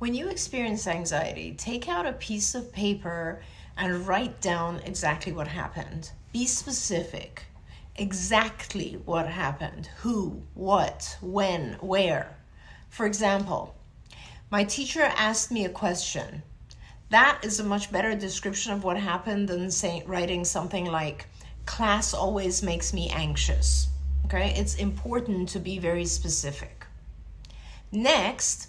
When you experience anxiety, take out a piece of paper and write down exactly what happened. Be specific. Exactly what happened. Who, what, when, where. For example, my teacher asked me a question. That is a much better description of what happened than writing something like, class always makes me anxious. Okay, it's important to be very specific. Next,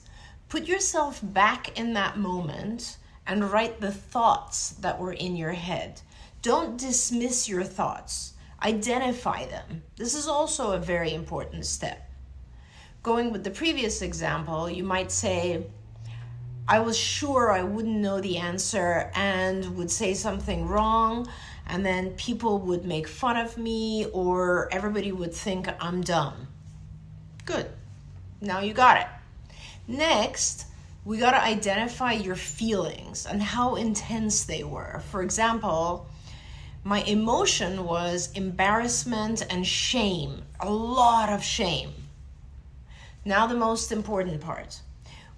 put yourself back in that moment and write the thoughts that were in your head. Don't dismiss your thoughts. Identify them. This is also a very important step. Going with the previous example, you might say, I was sure I wouldn't know the answer and would say something wrong, and then people would make fun of me or everybody would think I'm dumb. Good. Now you got it. Next, we got to identify your feelings and how intense they were. For example, my emotion was embarrassment and shame, a lot of shame. Now the most important part.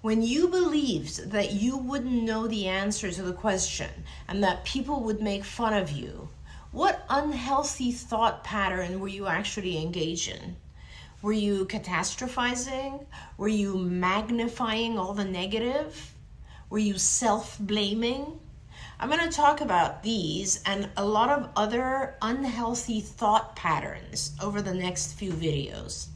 When you believed that you wouldn't know the answer to the question and that people would make fun of you, what unhealthy thought pattern were you actually engaged in? Were you catastrophizing? Were you magnifying all the negative? Were you self-blaming? I'm going to talk about these and a lot of other unhealthy thought patterns over the next few videos.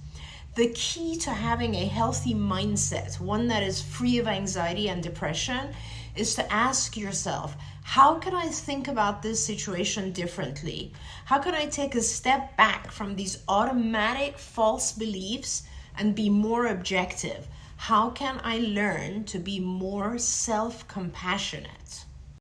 The key to having a healthy mindset, one that is free of anxiety and depression, is to ask yourself, how can I think about this situation differently? How can I take a step back from these automatic false beliefs and be more objective? How can I learn to be more self-compassionate?